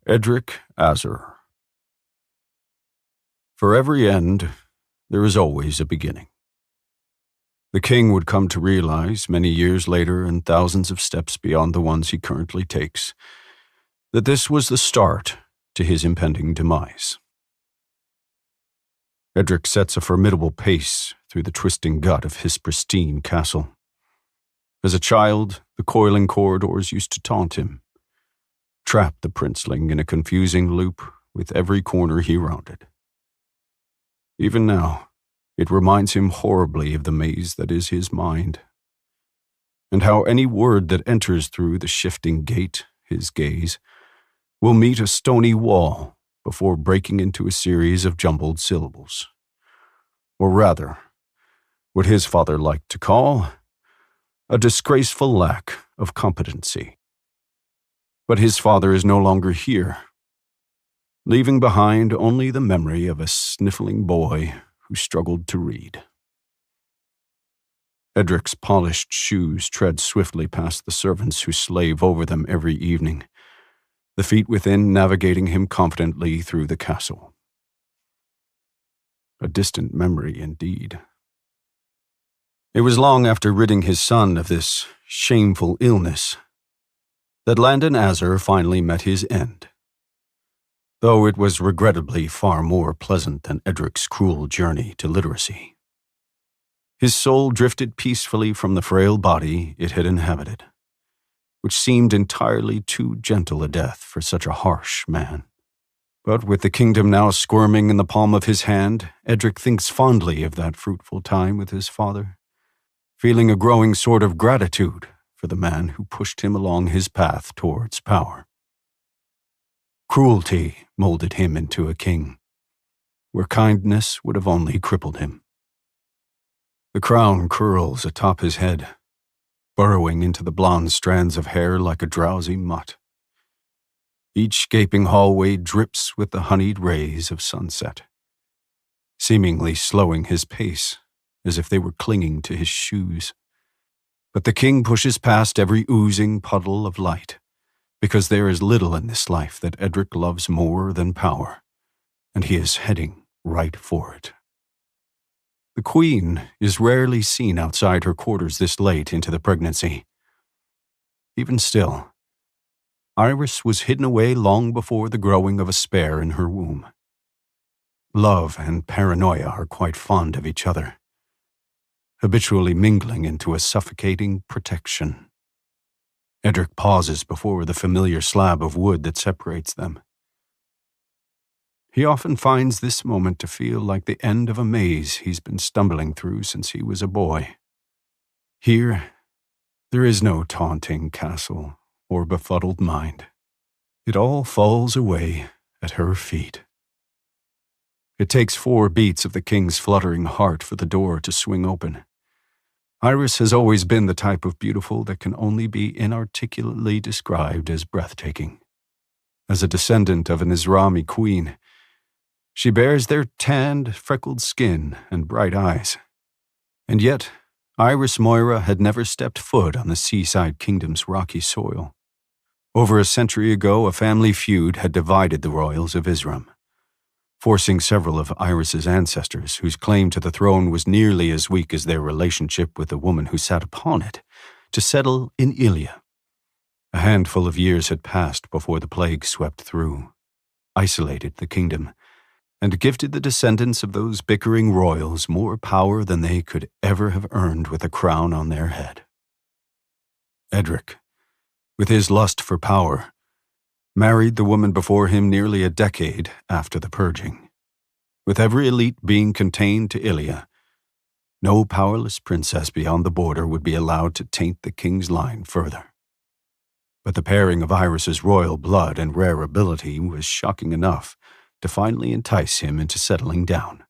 Edric Azur. For every end, there is always a beginning. The king would come to realize, many years later and thousands of steps beyond the ones he currently takes, that this was the start to his impending demise. Edric sets a formidable pace through the twisting gut of his pristine castle. As a child, the coiling corridors used to taunt him, trap the princeling in a confusing loop with every corner he rounded. Even now, it reminds him horribly of the maze that is his mind, and how any word that enters through the shifting gate, his gaze, will meet a stony wall before breaking into a series of jumbled syllables. Or rather, what his father liked to call a disgraceful lack of competency. But his father is no longer here, leaving behind only the memory of a sniffling boy who struggled to read. Edric's polished shoes tread swiftly past the servants who slave over them every evening, the feet within navigating him confidently through the castle. A distant memory indeed. It was long after ridding his son of this shameful illness that Landon Azur finally met his end, though it was regrettably far more pleasant than Edric's cruel journey to literacy. His soul drifted peacefully from the frail body it had inhabited, which seemed entirely too gentle a death for such a harsh man. But with the kingdom now squirming in the palm of his hand, Edric thinks fondly of that fruitful time with his father, feeling a growing sort of gratitude for the man who pushed him along his path towards power. Cruelty molded him into a king, where kindness would have only crippled him. The crown curls atop his head, burrowing into the blonde strands of hair like a drowsy mutt. Each gaping hallway drips with the honeyed rays of sunset, seemingly slowing his pace as if they were clinging to his shoes. But the king pushes past every oozing puddle of light, because there is little in this life that Edric loves more than power, and he is heading right for it. The queen is rarely seen outside her quarters this late into the pregnancy. Even still, Iris was hidden away long before the growing of a spare in her womb. Love and paranoia are quite fond of each other, habitually mingling into a suffocating protection. Edric pauses before the familiar slab of wood that separates them. He often finds this moment to feel like the end of a maze he's been stumbling through since he was a boy. Here, there is no taunting castle or befuddled mind. It all falls away at her feet. It takes 4 beats of the king's fluttering heart for the door to swing open. Iris has always been the type of beautiful that can only be inarticulately described as breathtaking. As a descendant of an Izrami queen, she bears their tanned, freckled skin and bright eyes. And yet, Iris Moira had never stepped foot on the seaside kingdom's rocky soil. Over a century ago, a family feud had divided the royals of Isram, forcing several of Iris's ancestors, whose claim to the throne was nearly as weak as their relationship with the woman who sat upon it, to settle in Ilia. A handful of years had passed before the plague swept through, isolated the kingdom, and gifted the descendants of those bickering royals more power than they could ever have earned with a crown on their head. Edric, with his lust for power, married the woman before him nearly a decade after the purging. With every elite being contained to Ilia, no powerless princess beyond the border would be allowed to taint the king's line further. But the pairing of Iris's royal blood and rare ability was shocking enough to finally entice him into settling down.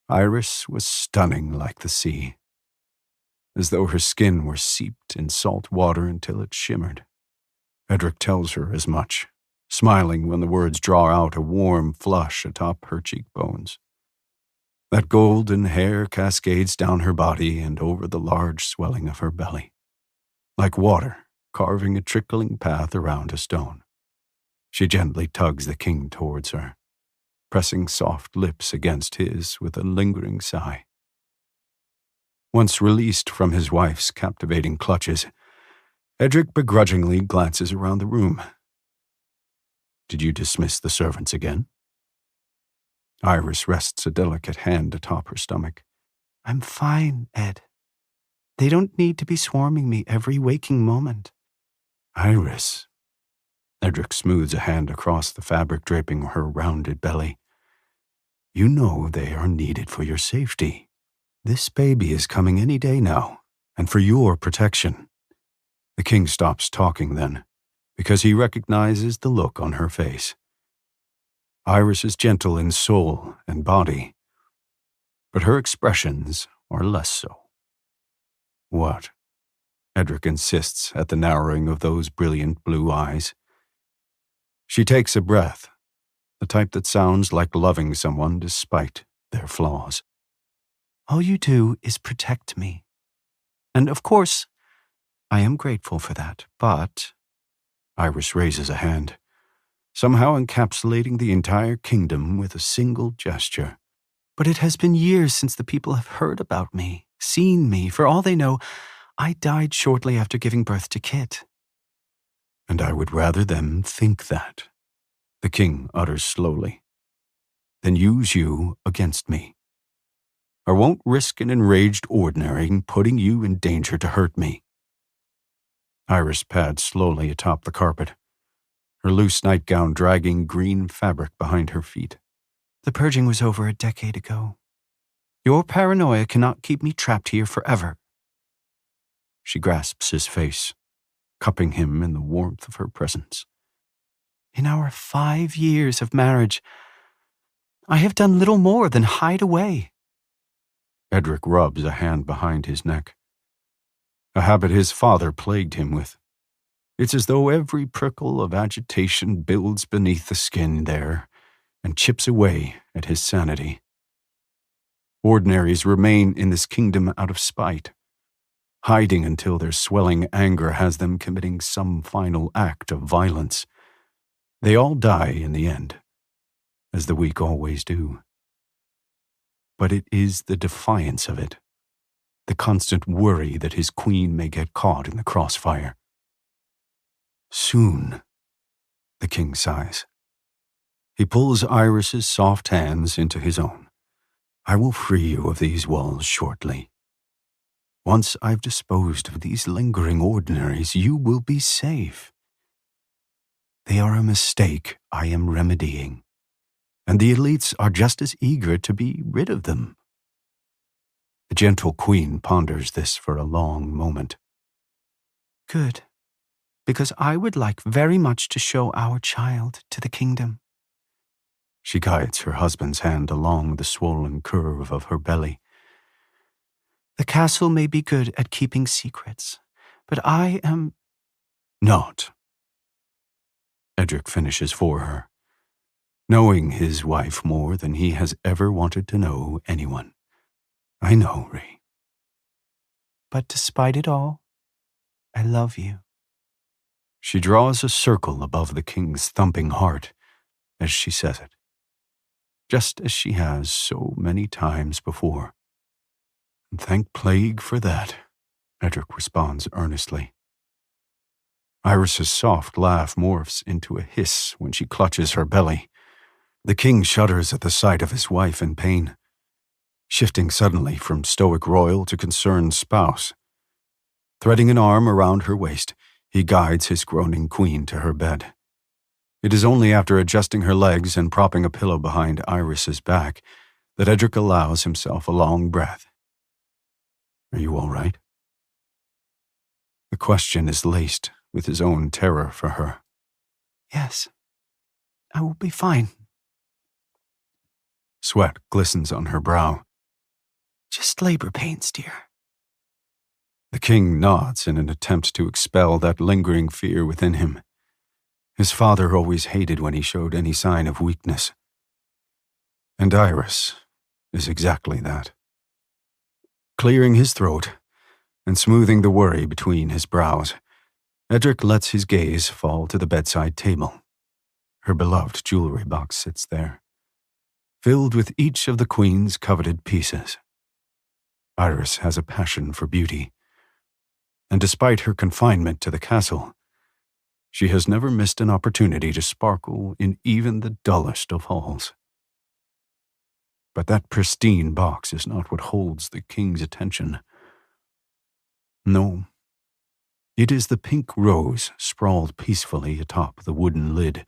Iris was stunning like the sea, as though her skin were seeped in salt water until it shimmered. Edric tells her as much, smiling when the words draw out a warm flush atop her cheekbones. That golden hair cascades down her body and over the large swelling of her belly, like water carving a trickling path around a stone. She gently tugs the king towards her, pressing soft lips against his with a lingering sigh. Once released from his wife's captivating clutches, Edric begrudgingly glances around the room. Did you dismiss the servants again? Iris rests a delicate hand atop her stomach. I'm fine, Ed. They don't need to be swarming me every waking moment. Iris. Edric smooths a hand across the fabric draping her rounded belly. You know they are needed for your safety. This baby is coming any day now, and for your protection. The king stops talking then, because he recognizes the look on her face. Iris is gentle in soul and body, but her expressions are less so. What? Edric insists at the narrowing of those brilliant blue eyes. She takes a breath, the type that sounds like loving someone despite their flaws. All you do is protect me. And of course, I am grateful for that, but... Iris raises a hand, somehow encapsulating the entire kingdom with a single gesture. But it has been years since the people have heard about me, seen me. For all they know, I died shortly after giving birth to Kit. And I would rather them think that, the king utters slowly, than use you against me. I won't risk an enraged ordinary putting you in danger to hurt me. Iris pads slowly atop the carpet, her loose nightgown dragging green fabric behind her feet. The purging was over a decade ago. Your paranoia cannot keep me trapped here forever. She grasps his face, cupping him in the warmth of her presence. In our 5 years of marriage, I have done little more than hide away. Edric rubs a hand behind his neck, a habit his father plagued him with. It's as though every prickle of agitation builds beneath the skin there and chips away at his sanity. Ordinaries remain in this kingdom out of spite, hiding until their swelling anger has them committing some final act of violence. They all die in the end, as the weak always do. But it is the defiance of it, the constant worry that his queen may get caught in the crossfire. Soon, the king sighs. He pulls Iris's soft hands into his own. I will free you of these walls shortly. Once I've disposed of these lingering ordinaries, you will be safe. They are a mistake I am remedying, and the elites are just as eager to be rid of them. The gentle queen ponders this for a long moment. Good, because I would like very much to show our child to the kingdom. She guides her husband's hand along the swollen curve of her belly. The castle may be good at keeping secrets, but I am not. Edric finishes for her, knowing his wife more than he has ever wanted to know anyone. I know, Ree. But despite it all, I love you. She draws a circle above the king's thumping heart as she says it, just as she has so many times before. And thank plague for that, Edric responds earnestly. Iris's soft laugh morphs into a hiss when she clutches her belly. The king shudders at the sight of his wife in pain, shifting suddenly from stoic royal to concerned spouse. Threading an arm around her waist, he guides his groaning queen to her bed. It is only after adjusting her legs and propping a pillow behind Iris's back that Edric allows himself a long breath. Are you all right? The question is laced with his own terror for her. Yes, I will be fine. Sweat glistens on her brow. Just labor pains, dear. The king nods in an attempt to expel that lingering fear within him. His father always hated when he showed any sign of weakness. And Iris is exactly that. Clearing his throat and smoothing the worry between his brows, Edric lets his gaze fall to the bedside table. Her beloved jewelry box sits there, filled with each of the Queen's coveted pieces. Iris has a passion for beauty, and despite her confinement to the castle, she has never missed an opportunity to sparkle in even the dullest of halls. But that pristine box is not what holds the king's attention. No, it is the pink rose sprawled peacefully atop the wooden lid,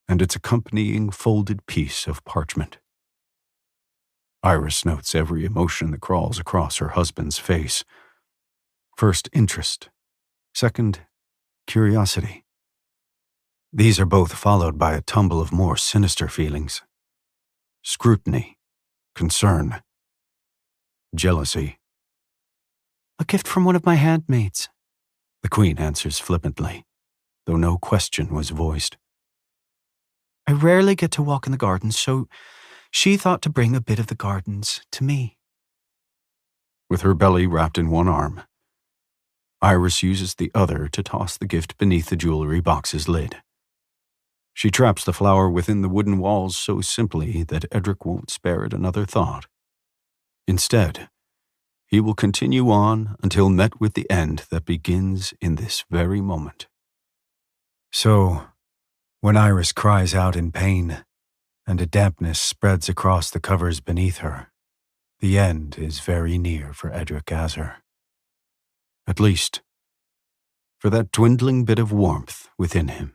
and its accompanying folded piece of parchment. Iris notes every emotion that crawls across her husband's face. First, interest. Second, curiosity. These are both followed by a tumble of more sinister feelings. Scrutiny, concern, jealousy. A gift from one of my handmaids, The Queen answers flippantly, though no question was voiced. I rarely get to walk in the gardens, so she thought to bring a bit of the gardens to me. With her belly wrapped in one arm, Iris uses the other to toss the gift beneath the jewelry box's lid. She traps the flower within the wooden walls so simply that Edric won't spare it another thought. Instead, he will continue on until met with the end that begins in this very moment. So, when Iris cries out in pain, and a dampness spreads across the covers beneath her, the end is very near for Edric Azar. At least, for that dwindling bit of warmth within him.